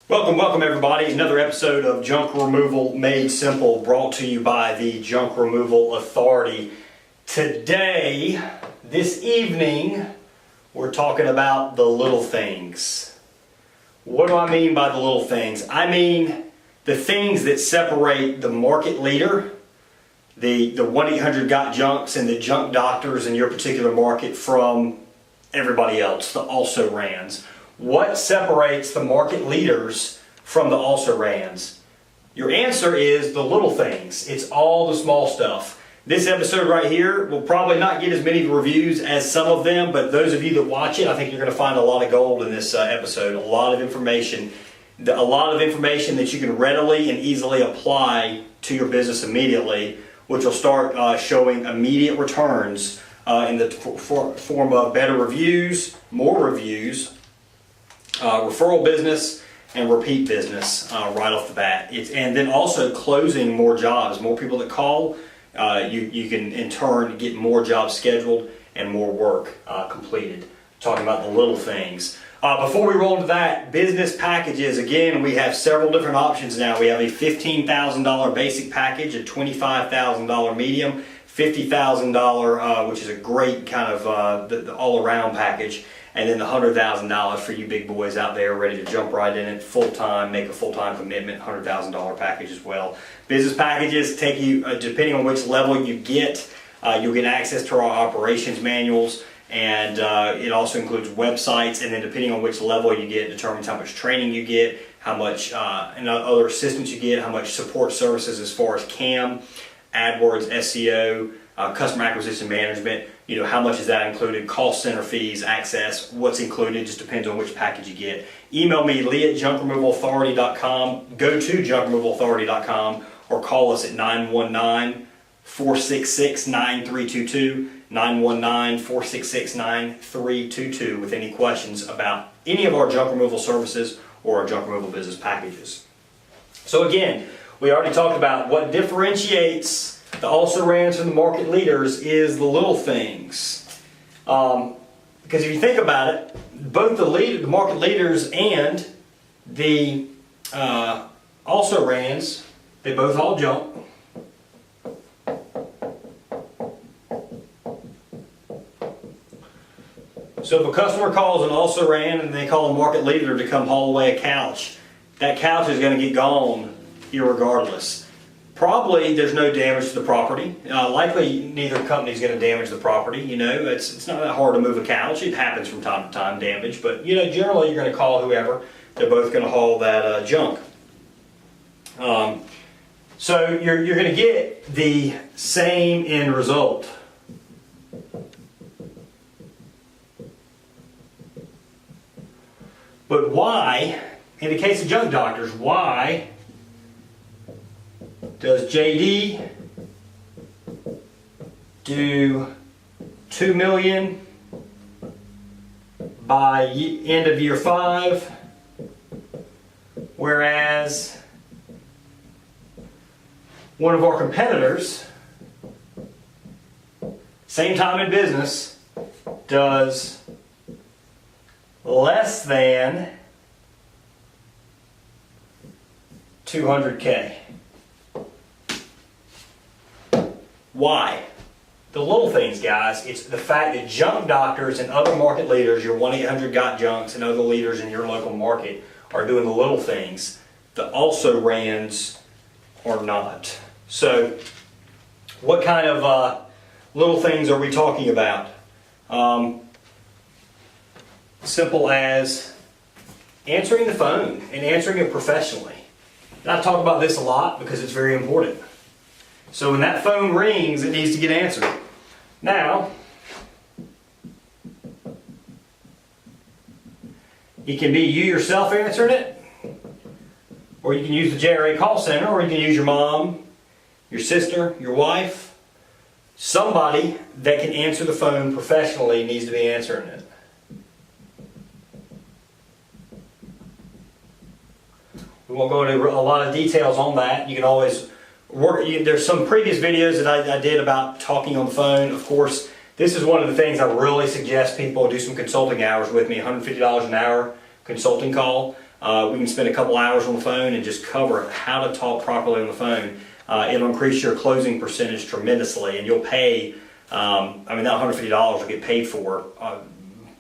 Welcome everybody. Another episode of Junk Removal Made Simple, brought to you by the Junk Removal Authority. Today, this evening, we're talking about the little things. What do I mean by the little things? I mean the things that separate the market leader, the 1-800-GOT-JUNKs and the junk doctors in your particular market from everybody else, the also-rans. What separates the market leaders from the also-rans? Your answer is the little things. It's all the small stuff. This episode right here will probably not get as many reviews as some of them, but those of you that watch it, I think you're going to find a lot of gold in this episode. A lot of information that you can readily and easily apply to your business immediately, which will start showing immediate returns in the form of better reviews, more reviews, referral business, and repeat business right off the bat. And then also closing more jobs. More people that call, you can in turn get more jobs scheduled and more work completed. Talking about the little things. Before we roll into that, business packages. Again, we have several different options now. We have a $15,000 basic package, a $25,000 medium, $50,000, which is a great kind of the all-around package, and then the $100,000 for you big boys out there ready to jump right in it full-time, make a full-time commitment, $100,000 package as well. Business packages take you, depending on which level you get, you'll get access to our operations manuals, and it also includes websites, and then depending on which level you get, determines how much training you get, how much and other assistance you get, how much support services as far as CAM, AdWords, SEO, customer acquisition management, how much is that included, call center fees, access, what's included, just depends on which package you get. Email me, lee@junkremovalauthority.com, go to junkremovalauthority.com, or call us at 919-466-9322, 919-466-9322 with any questions about any of our junk removal services or our junk removal business packages. So again, we already talked about what differentiates the also-rans from the market leaders is the little things. Because if you think about it, both the market leaders and the also-rans, they both haul junk. So if a customer calls an also-ran and they call a market leader to come haul away a couch, that couch is going to get gone irregardless. Probably there's no damage to the property. Likely neither company is going to damage the property. It's not that hard to move a couch. It happens from time to time, damage, but generally you're going to call whoever. They're both going to haul that junk. So you're going to get the same end result. But why, in the case of junk doctors, why does JD do $2 million by end of year 5, whereas one of our competitors, same time in business, does less than $200K? Why? The little things, guys. It's the fact that junk doctors and other market leaders, your 1-800-GOT-JUNKs and other leaders in your local market, are doing the little things. The also-rans are not. So, what kind of little things are we talking about? Simple as answering the phone and answering it professionally. And I talk about this a lot because it's very important. So when that phone rings, it needs to get answered. Now, it can be you yourself answering it, or you can use the JRA call center, or you can use your mom, your sister, your wife. Somebody that can answer the phone professionally needs to be answering it. We won't go into a lot of details on that. You can always there's some previous videos that I did about talking on the phone. Of course, this is one of the things I really suggest people do some consulting hours with me, $150 an hour consulting call. We can spend a couple hours on the phone and just cover how to talk properly on the phone. It'll increase your closing percentage tremendously, and you'll pay, that $150 will get paid for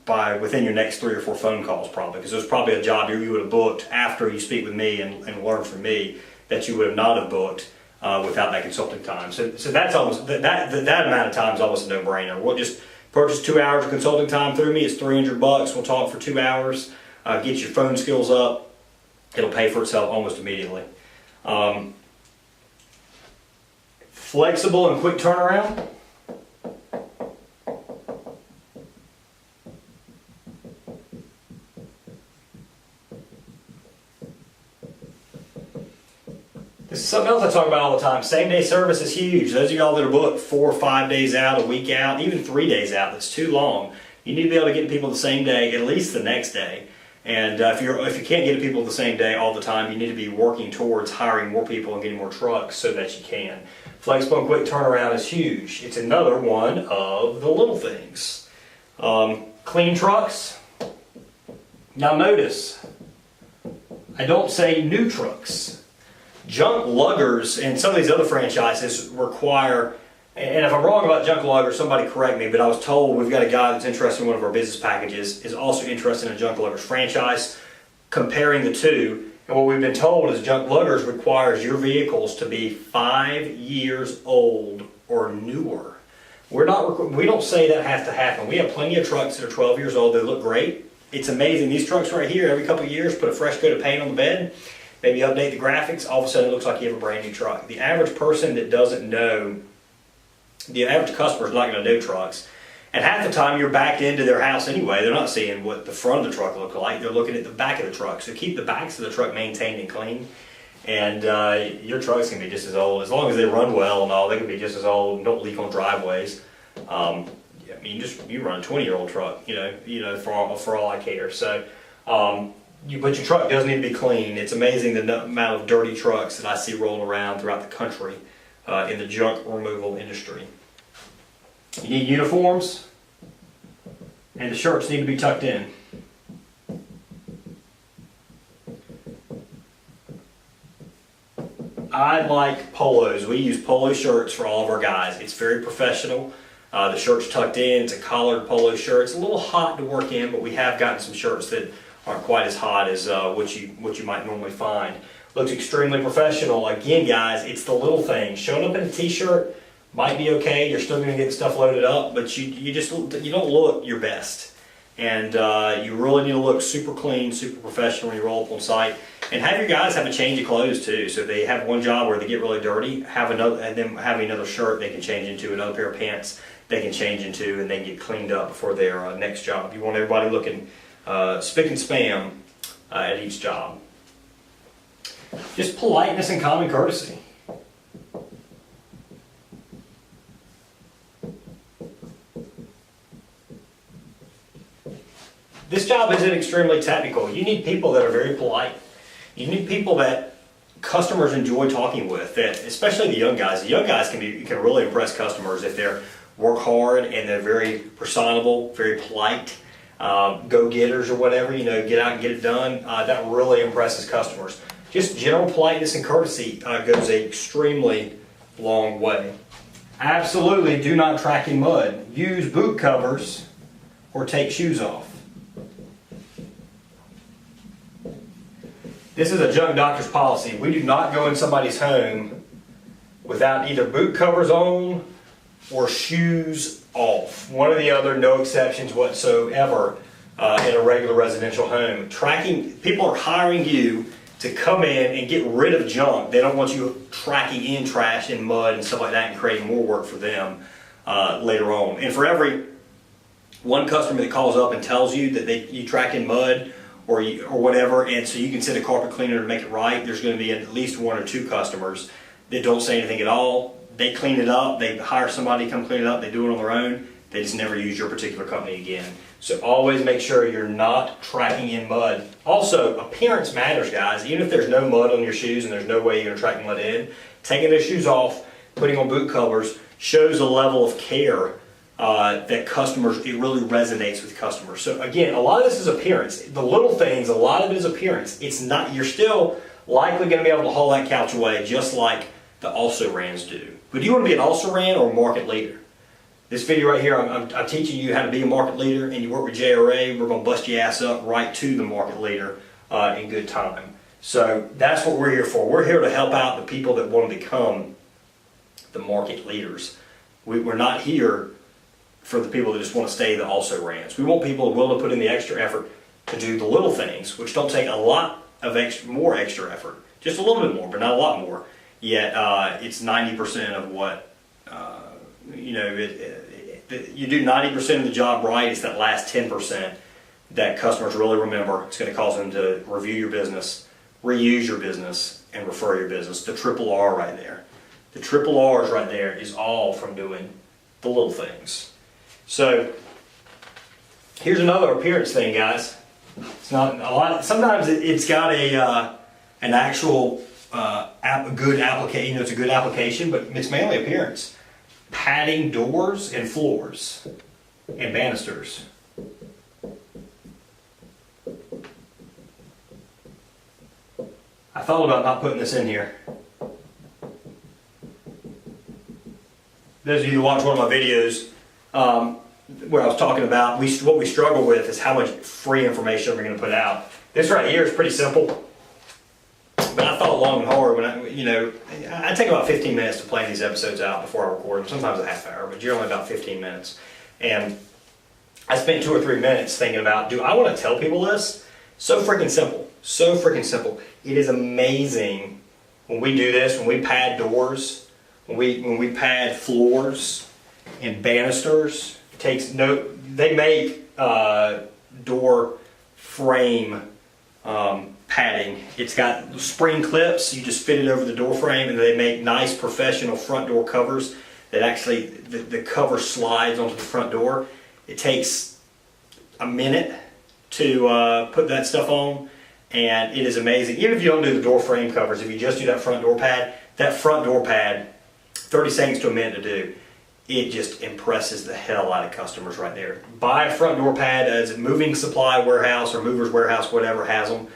by within your next 3 or 4 phone calls probably, because there's probably a job you would have booked after you speak with me and learn from me that you would have not have booked without that consulting time. So that's almost, that amount of time is almost a no-brainer. We'll just purchase 2 hours of consulting time through me. It's $300. We'll talk for 2 hours, get your phone skills up. It'll pay for itself almost immediately. Flexible and quick turnaround. This is something else I talk about all the time. Same day service is huge. Those of y'all that are booked 4 or 5 days out, a week out, even 3 days out, that's too long. You need to be able to get people the same day, at least the next day. And if you can't get people the same day all the time, you need to be working towards hiring more people and getting more trucks so that you can. Flexible and quick turnaround is huge. It's another one of the little things. Clean trucks. Now notice, I don't say new trucks. Junk luggers and some of these other franchises require, and if I'm wrong about junk luggers, somebody correct me, but I was told we've got a guy that's interested in one of our business packages, is also interested in a junk luggers franchise, comparing the two. And what we've been told is junk luggers requires your vehicles to be 5 years old or newer. We don't say that has to happen. We have plenty of trucks that are 12 years old that look great. It's amazing. These trucks right here, every couple of years, put a fresh coat of paint on the bed, maybe update the graphics, all of a sudden it looks like you have a brand new truck. The average person that doesn't know, the average customer is not going to know trucks. And half the time you're backed into their house anyway. They're not seeing what the front of the truck looks like. They're looking at the back of the truck. So keep the backs of the truck maintained and clean. And your trucks can be just as old. As long as they run well and all, they can be just as old and don't leak on driveways. You run a 20-year-old truck, for all I care. So, but your truck does need to be clean. It's amazing the amount of dirty trucks that I see rolling around throughout the country in the junk removal industry. You need uniforms, and the shirts need to be tucked in. I like polos. We use polo shirts for all of our guys. It's very professional. The shirt's tucked in. It's a collared polo shirt. It's a little hot to work in, but we have gotten some shirts that aren't quite as hot as what you might normally find. Looks extremely professional. Again, guys, it's the little things. Showing up in a t-shirt might be okay. You're still going to get stuff loaded up, but you don't look your best. And you really need to look super clean, super professional when you roll up on site. And have your guys have a change of clothes too. So if they have one job where they get really dirty, having another shirt they can change into, another pair of pants they can change into, and they get cleaned up for their next job. You want everybody looking spick and spam at each job. Just politeness and common courtesy. This job isn't extremely technical. You need people that are very polite. You need people that customers enjoy talking with, that, especially the young guys. The young guys can really impress customers if they work hard and they're very personable, very polite, go-getters or whatever, get out and get it done. That really impresses customers. Just general politeness and courtesy goes an extremely long way. Absolutely do not track in mud. Use boot covers or take shoes off. This is a junk doctor's policy. We do not go in somebody's home without either boot covers on or shoes off. One or the other, no exceptions whatsoever in a regular residential home. People are hiring you to come in and get rid of junk. They don't want you tracking in trash and mud and stuff like that and creating more work for them later on. And for every one customer that calls up and tells you that you track in mud or whatever, and so you can send a carpet cleaner to make it right, there's going to be at least 1 or 2 customers that don't say anything at all. They clean it up, they hire somebody to come clean it up, they do it on their own, they just never use your particular company again. So always make sure you're not tracking in mud. Also, appearance matters, guys. Even if there's no mud on your shoes and there's no way you're going to track mud in, taking those shoes off, putting on boot covers, shows a level of care that customers, it really resonates with customers. So again, a lot of this is appearance. The little things, a lot of it is appearance. It's not, you're still likely going to be able to haul that couch away just like the also-rans do. But do you want to be an also-ran or a market leader? This video right here, I'm teaching you how to be a market leader, and you work with JRA, we're going to bust your ass up right to the market leader in good time. So that's what we're here for. We're here to help out the people that want to become the market leaders. We're not here for the people that just want to stay the also-rans. We want people willing to put in the extra effort to do the little things, which don't take a lot of more extra effort. Just a little bit more, but not a lot more. Yet it's 90% of what, you do 90% of the job right. It's that last 10% that customers really remember. It's going to cause them to review your business, reuse your business, and refer your business. The triple R right there. The triple R's right there is all from doing the little things. So here's another appearance thing, guys. It's not a lot. Sometimes it's got an actual good application. It's a good application, but it's mainly appearance. Padding doors and floors and banisters. I thought about not putting this in here. Those of you who watch one of my videos, where I was talking about what we struggle with is how much free information we're going to put out. This right here is pretty simple, but I thought long and hard when I take about 15 minutes to plan these episodes out before I record them. Sometimes a half hour, but generally about 15 minutes. And I spent 2 or 3 minutes thinking about, do I want to tell people this? So freaking simple. So freaking simple. It is amazing when we do this, when we pad doors, when we pad floors and banisters. They make door frame padding. It's got spring clips. You just fit it over the door frame, and they make nice professional front door covers that actually the cover slides onto the front door. It takes a minute to put that stuff on, and it is amazing. Even if you don't do the door frame covers, if you just do that front door pad, 30 seconds to a minute to do. It just impresses the hell out of customers right there. Buy a front door pad as a moving supply warehouse or movers warehouse, whatever has them.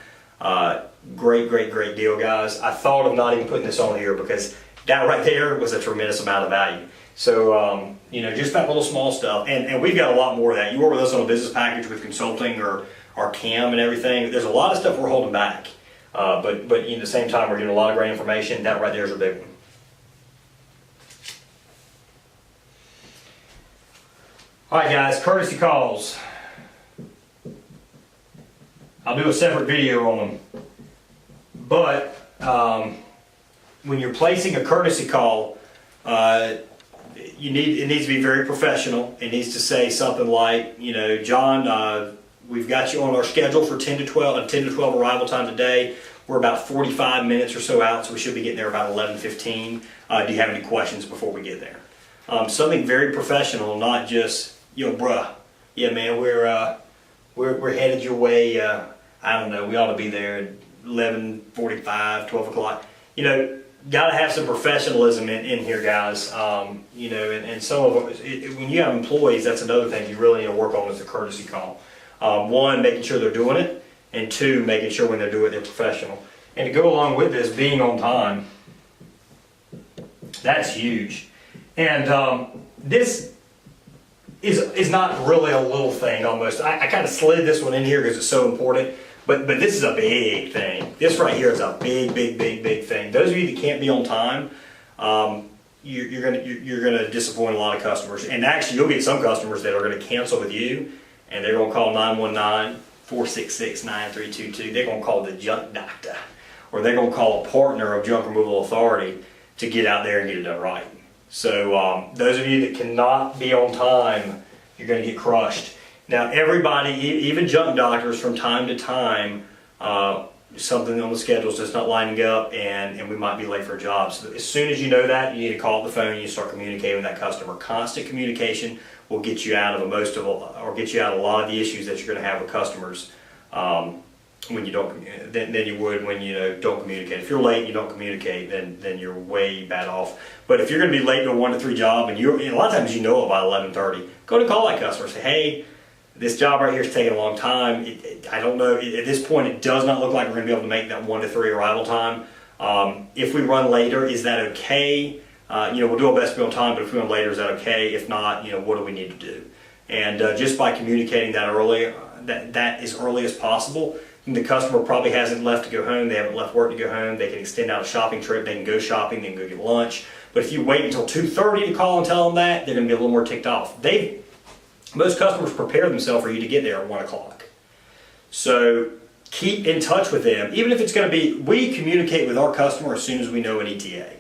Great deal, guys. I thought of not even putting this on here because that right there was a tremendous amount of value. So, just that little small stuff. And we've got a lot more of that. You work with us on a business package with consulting or our CAM and everything. There's a lot of stuff we're holding back. But at the same time, we're getting a lot of great information. That right there is a big one. All right, guys, courtesy calls. I'll do a separate video on them. But when you're placing a courtesy call, it needs to be very professional. It needs to say something like, John, we've got you on our schedule for 10 to 12 arrival time today. We're about 45 minutes or so out, so we should be getting there about 11:15. Do you have any questions before we get there? Something very professional, not just, bruh, yeah, man, we're headed your way. I don't know, we ought to be there at 11:45, 12 o'clock. Got to have some professionalism in here, guys. And some of when you have employees, that's another thing you really need to work on is the courtesy call. One, making sure they're doing it, and two, making sure when they're doing it, they're professional. And to go along with this, being on time, that's huge. And this is not really a little thing almost. I kind of slid this one in here because it's so important, but this is a big thing. This right here is a big thing. Those of you that can't be on time, you're gonna disappoint a lot of customers. And actually, you'll get some customers that are going to cancel with you, and they're going to call 919-466-9322. They're going to call the junk doctor, or they're going to call a partner of Junk Removal Authority to get out there and get it done right. So those of you that cannot be on time, you're going to get crushed. Now everybody, even junk doctors, from time to time, something on the schedule is just not lining up, and we might be late for a job. So as soon as you know that, you need to call up the phone and you start communicating with that customer. Constant communication will get you out of get you out of a lot of the issues that you're going to have with customers. when you don't than you would when you don't communicate. If you're late and you don't communicate, then you're way bad off. But if you're going to be late to a 1 to 3 job, and a lot of times you know about 11:30, go and call that customer. Say, hey, this job right here is taking a long time. I don't know. At this point, it does not look like we're going to be able to make that 1 to 3 arrival time. If we run later, is that okay? We'll do our best to be on time, but if we run later, is that okay? If not, what do we need to do? And just by communicating that early, that as early as possible, the customer probably hasn't left to go home. They haven't left work to go home. They can extend out a shopping trip. They can go shopping. They can go get lunch. But if you wait until 2:30 to call and tell them that, they're going to be a little more ticked off. Most customers prepare themselves for you to get there at 1 o'clock. So keep in touch with them, even if it's going to be, we communicate with our customer as soon as we know an ETA.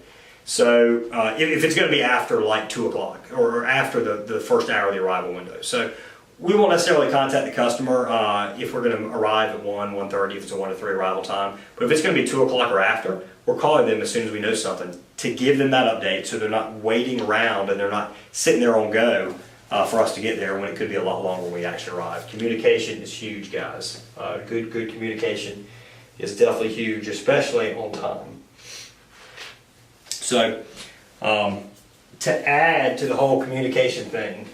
So if it's going to be after like 2 o'clock or after the first hour of the arrival window. So we won't necessarily contact the customer if we're going to arrive at 1:30 if it's a 1 to 3 arrival time. But if it's going to be 2 o'clock or after, we're calling them as soon as we know something to give them that update so they're not waiting around and they're not sitting there on go for us to get there when it could be a lot longer when we actually arrive. Communication is huge, guys. Good communication is definitely huge, especially on time. So to add to the whole communication thing,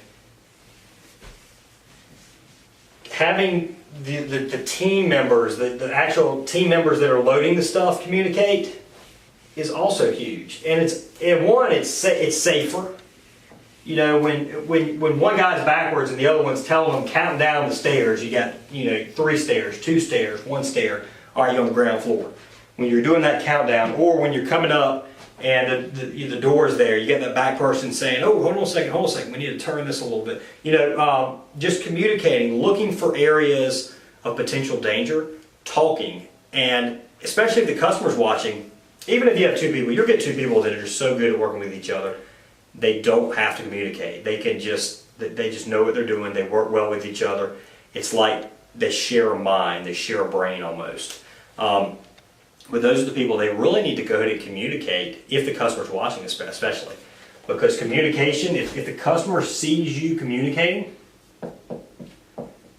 having the team members, the actual team members that are loading the stuff communicate is also huge. And it's safer. When one guy's backwards and the other one's telling them, counting down the stairs, you got 3 stairs, 2 stairs, 1 stair, all right, you're on the ground floor. When you're doing that countdown, or when you're coming up and the door's there, you get that back person saying, oh, hold on a second, we need to turn this a little bit. Just communicating, looking for areas of potential danger, talking, and especially if the customer's watching, even if you have 2 people, you'll get 2 people that are just so good at working with each other, they don't have to communicate. They just know what they're doing, they work well with each other. It's like they share a mind, they share a brain almost. But those are the people they really need to go ahead and communicate if the customer's watching, especially. Because communication, if the customer sees you communicating,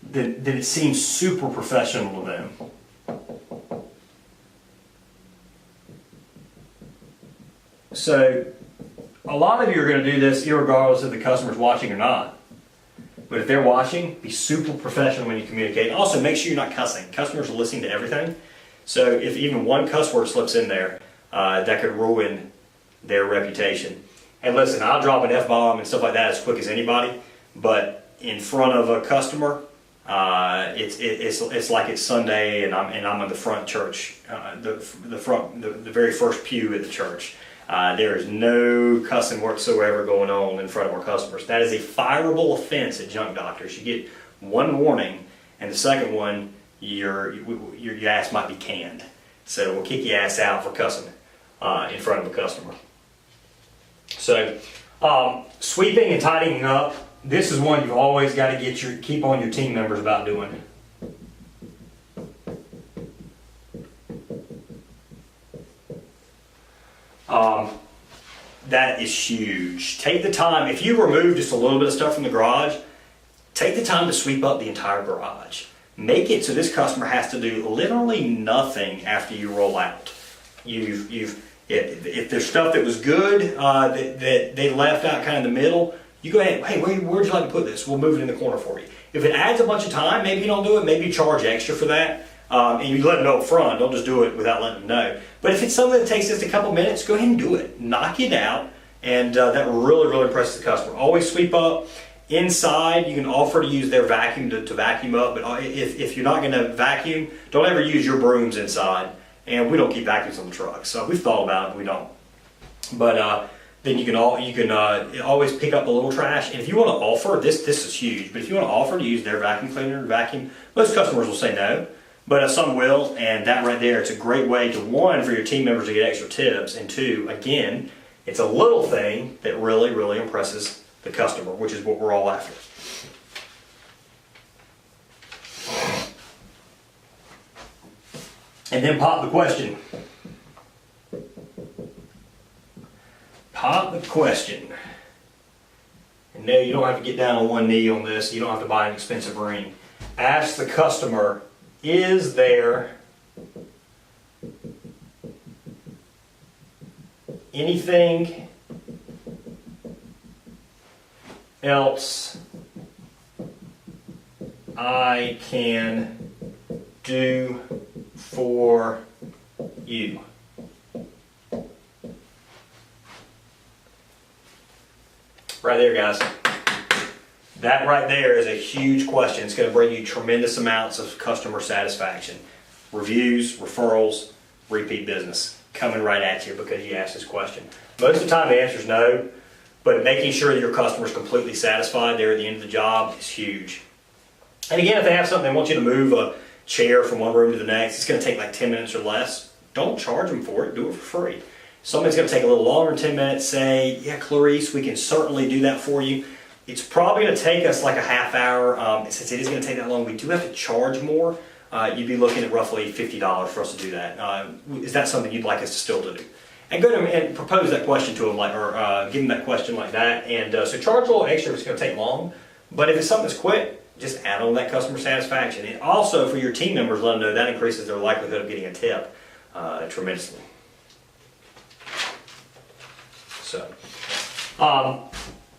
then it seems super professional to them. So a lot of you are going to do this irregardless if the customer's watching or not. But if they're watching, be super professional when you communicate. Also, make sure you're not cussing. Customers are listening to everything. So if even one cuss word slips in there, that could ruin their reputation. And listen, I'll drop an F-bomb and stuff like that as quick as anybody, but in front of a customer, it's like it's Sunday and I'm in the front church, the very first pew at the church. There is no cussing whatsoever going on in front of our customers. That is a fireable offense at Junk Doctors. You get 1 warning, and the second one, your ass might be canned. So we'll kick your ass out for cussing in front of a customer. So sweeping and tidying up, this is one you've always got to keep on your team members about doing. That is huge. Take the time, if you remove just a little bit of stuff from the garage, take the time to sweep up the entire garage. Make it so this customer has to do literally nothing after you roll out. If there's stuff that was good that they left out kind of in the middle, you go ahead, hey, where'd you like to put this? We'll move it in the corner for you. If it adds a bunch of time, maybe you don't do it, maybe you charge extra for that. And you let them know up front, don't just do it without letting them know. But if it's something that takes just a couple minutes, go ahead and do it. Knock it out, and that really impresses the customer. Always sweep up. Inside, you can offer to use their vacuum to vacuum up, but if you're not going to vacuum, don't ever use your brooms inside. And we don't keep vacuums on the truck, so we've thought about it, but we don't. But then you can always pick up a little trash. And if you want to offer, this is huge, but if you want to offer to use their vacuum cleaner to vacuum, most customers will say no. But some will, and that right there, it's a great way to, 1, for your team members to get extra tips, and 2, again, it's a little thing that really impresses the customer, which is what we're all after. And then pop the question. Pop the question. And no, you don't have to get down on one knee on this. You don't have to buy an expensive ring. Ask the customer is there anything else I can do for you? Right there, guys. That right there is a huge question. It's going to bring you tremendous amounts of customer satisfaction. Reviews, referrals, repeat business coming right at you because you asked this question. Most of the time the answer is no, but making sure that your customer is completely satisfied there at the end of the job is huge. And again, if they have something, they want you to move a chair from one room to the next, it's going to take like 10 minutes or less. Don't charge them for it. Do it for free. Something's going to take a little longer than 10 minutes. Say, yeah, Clarice, we can certainly do that for you. It's probably going to take us like a half hour. Since it is going to take that long, we do have to charge more. You'd be looking at roughly $50 for us to do that. Is that something you'd like us to still do? And go to them and propose that question to them, or give them that question like that. And so charge a little extra if it's going to take long. But if it's something that's quick, just add on that customer satisfaction. And also for your team members, let them know that increases their likelihood of getting a tip tremendously. So,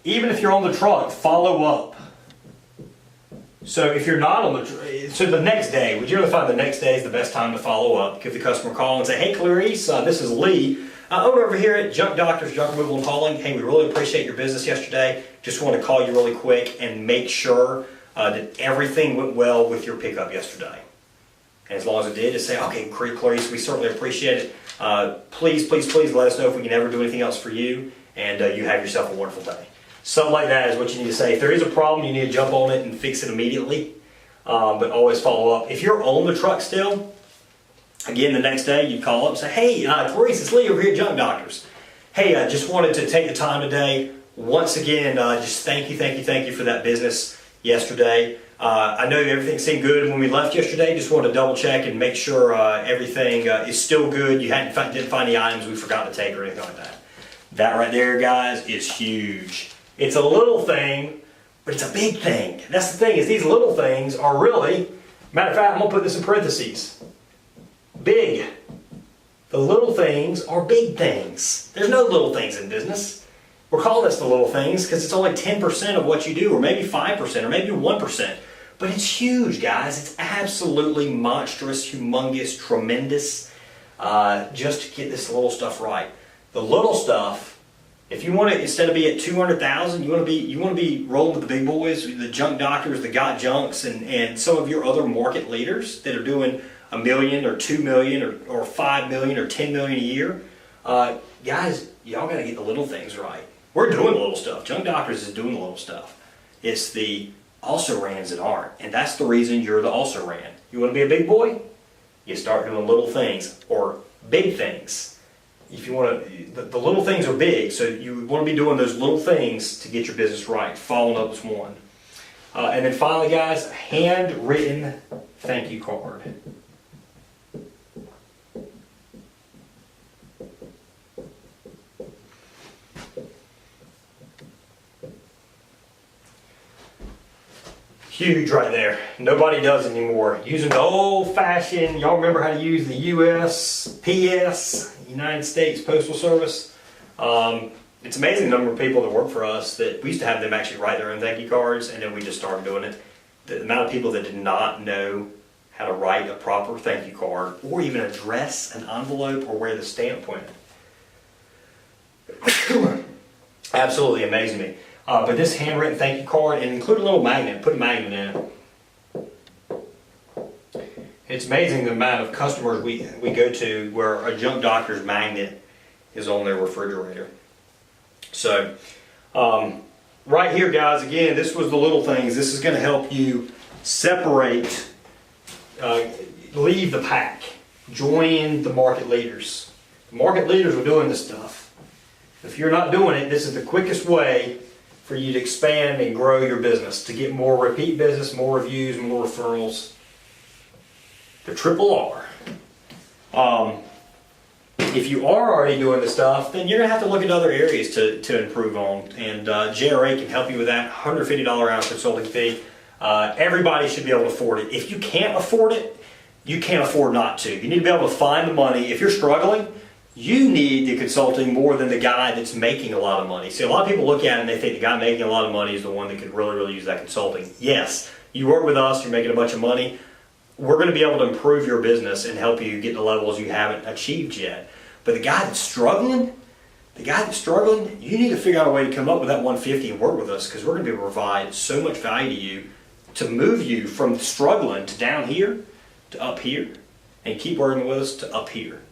even if you're on the truck, follow up. So if you're not on the next day, we generally find the next day is the best time to follow up. Give the customer a call and say, hey Clarice, this is Lee. Over here at Junk Doctors, Junk Removal and Hauling. Hey, we really appreciate your business yesterday. Just want to call you really quick and make sure that everything went well with your pickup yesterday. And as long as it did, just say, okay, Clarice, we certainly appreciate it. Please let us know if we can ever do anything else for you, and you have yourself a wonderful day. Something like that is what you need to say. If there is a problem, you need to jump on it and fix it immediately, but always follow up. If you're on the truck still, again, the next day you call up and say, hey, Clarice, it's Lee over here at Junk Doctors. Hey, I just wanted to take the time today. Once again, just thank you for that business yesterday. I know everything seemed good when we left yesterday. Just wanted to double check and make sure everything is still good. You didn't find any items we forgot to take or anything like that. That right there, guys, is huge. It's a little thing, but it's a big thing. That's the thing, is these little things are really, matter of fact, I'm going to put this in parentheses. Big. The little things are big things. There's no little things in business. We're calling this the little things because it's only 10% of what you do, or maybe 5%, or maybe 1%. But it's huge, guys. It's absolutely monstrous, humongous, tremendous, just to get this little stuff right. The little stuff, if you want to, instead of be at 200,000, you want to be rolling with the big boys, the Junk Doctors, the Got Junks, and some of your other market leaders that are doing $1 million or $2 million or $5 million or $10 million a year. Guys, y'all got to get the little things right. We're doing the little stuff. Junk Doctors is doing the little stuff. It's the also-rans that aren't, and that's the reason you're the also-ran. You want to be a big boy? You start doing little things or big things. If you want to, the little things are big, so you want to be doing those little things to get your business right. Following up is one. And then finally, guys, a handwritten thank you card. Huge right there. Nobody does it anymore. Using the old-fashioned, y'all remember how to use the USPS, United States Postal Service? It's amazing the number of people that work for us that we used to have them actually write their own thank you cards, and then we just started doing it. The amount of people that did not know how to write a proper thank you card, or even address an envelope or where the stamp went. Absolutely amazing me. But this handwritten thank you card, and include a little magnet, put a magnet in it. It's amazing the amount of customers we go to where a Junk Doctor's magnet is on their refrigerator. So, right here, guys, again, this was the little things. This is going to help you separate, leave the pack, join the market leaders. The market leaders are doing this stuff. If you're not doing it, this is the quickest way for you to expand and grow your business, to get more repeat business, more reviews, more referrals. The triple R. If you are already doing this stuff, then you're going to have to look at other areas to improve on. And JRA can help you with that. $150 hour consulting fee. Everybody should be able to afford it. If you can't afford it, you can't afford not to. You need to be able to find the money. If you're struggling, you need the consulting more than the guy that's making a lot of money. See, a lot of people look at it and they think the guy making a lot of money is the one that could really, really use that consulting. Yes, you work with us, you're making a bunch of money. We're going to be able to improve your business and help you get to levels you haven't achieved yet. But the guy that's struggling, you need to figure out a way to come up with that 150 and work with us, because we're going to be able to provide so much value to you to move you from struggling to down here to up here, and keep working with us to up here,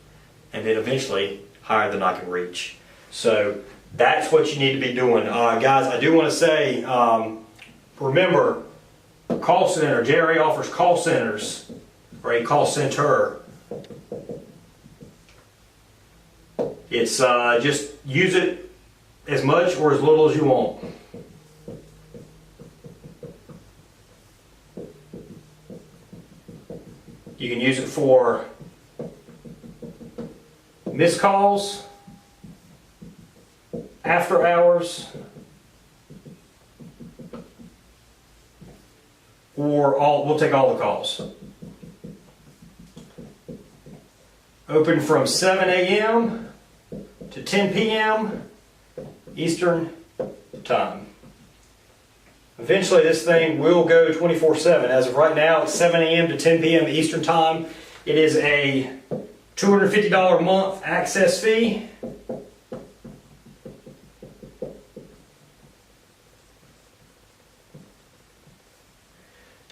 and then eventually higher than I can reach. So that's what you need to be doing. Guys, I do want to say, remember, call center. JRA offers call centers, or a call center. It's just use it as much or as little as you want. You can use it for missed calls, after hours, or we'll take all the calls. Open from 7 a.m. to 10 p.m. Eastern time. Eventually this thing will go 24/7. As of right now, it's 7 a.m. to 10 p.m. Eastern time. It is a $250 a month access fee.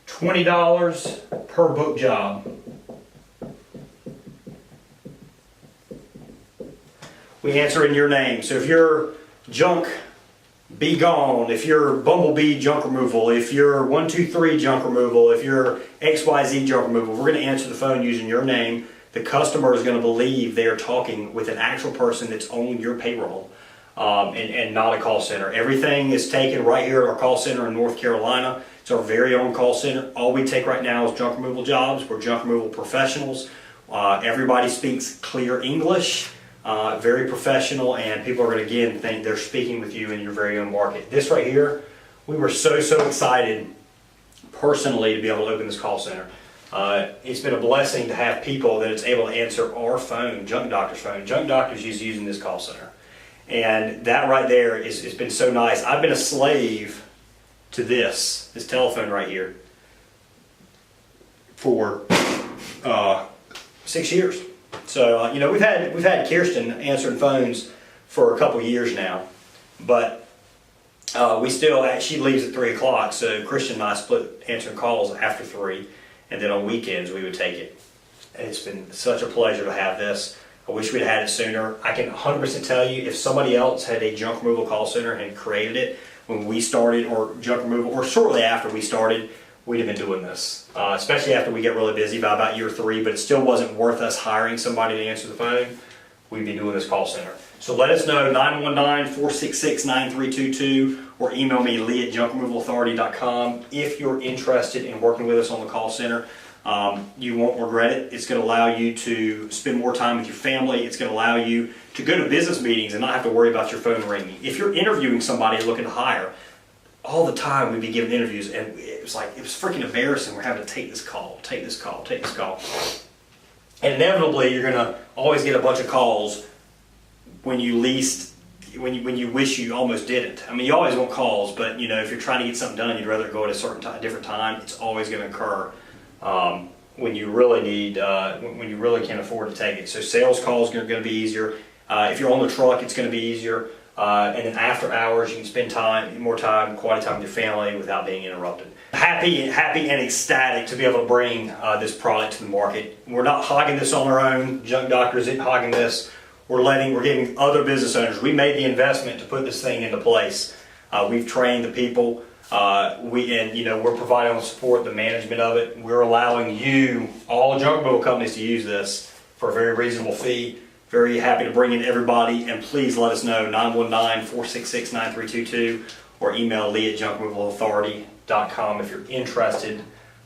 $20 per book job. We answer in your name. So if you're junk, be gone. If you're Bumblebee junk removal, if you're 123 junk removal, if you're XYZ junk removal, we're going to answer the phone using your name. The customer is going to believe they are talking with an actual person that's on your payroll, and not a call center. Everything is taken right here at our call center in North Carolina. It's our very own call center. All we take right now is junk removal jobs. We're junk removal professionals. Everybody speaks clear English. Very professional, and people are going to again think they're speaking with you in your very own market. This right here, we were so excited personally to be able to open this call center. It's been a blessing to have people that it's able to answer our phone, Junk Doctor's phone. Junk Doctor's using this call center, and that right there it's been so nice. I've been a slave to this telephone right here for 6 years. So we've had Kirsten answering phones for a couple years now, but she leaves at 3 o'clock. So Christian and I split answering calls after 3, and then on weekends we would take it. And it's been such a pleasure to have this. I wish we'd had it sooner. I can 100% tell you, if somebody else had a junk removal call center and created it when we started, or junk removal, or shortly after we started, we'd have been doing this, especially after we get really busy by about year 3, but it still wasn't worth us hiring somebody to answer the phone. We'd be doing this call center. So let us know, 919-466-9322, or email me, lee@junkremovalauthority.com, if you're interested in working with us on the call center. You won't regret it. It's going to allow you to spend more time with your family. It's going to allow you to go to business meetings and not have to worry about your phone ringing. If you're interviewing somebody looking to hire, all the time we'd be giving interviews, and it was freaking embarrassing. We're having to take this call. And inevitably you're gonna always get a bunch of calls when you wish you almost didn't. I mean, you always want calls, but if you're trying to get something done, you'd rather go at a certain different time. It's always going to occur when you really need, when you really can't afford to take it. So sales calls are going to be easier. If you're on the truck, it's going to be easier. And then after hours, you can spend more time, quality time with your family without being interrupted. Happy and ecstatic to be able to bring this product to the market. We're not hogging this on our own. Junk Doctor isn't hogging this. We're giving other business owners. We made the investment to put this thing into place. We've trained the people. We're providing support, the management of it. We're allowing you, all junk removal companies, to use this for a very reasonable fee. Very happy to bring in everybody, and please let us know, 919-466-9322, or email lee@junkremovalauthority.com if you're interested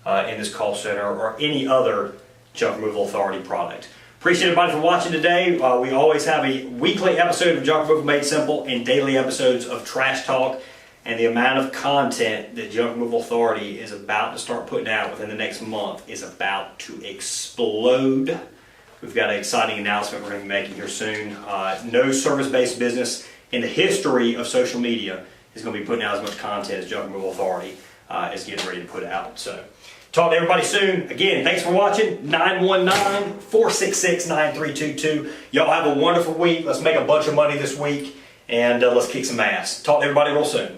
in this call center or any other Junk Removal Authority product. Appreciate everybody for watching today. We always have a weekly episode of Junk Removal Made Simple and daily episodes of Trash Talk. And the amount of content that Junk Removal Authority is about to start putting out within the next month is about to explode. We've got an exciting announcement we're going to be making here soon. No service-based business in the history of social media is going to be putting out as much content as Junk Removal Authority is getting ready to put out. So, talk to everybody soon. Again, thanks for watching. 919-466-9322. Y'all have a wonderful week. Let's make a bunch of money this week, and let's kick some ass. Talk to everybody real soon.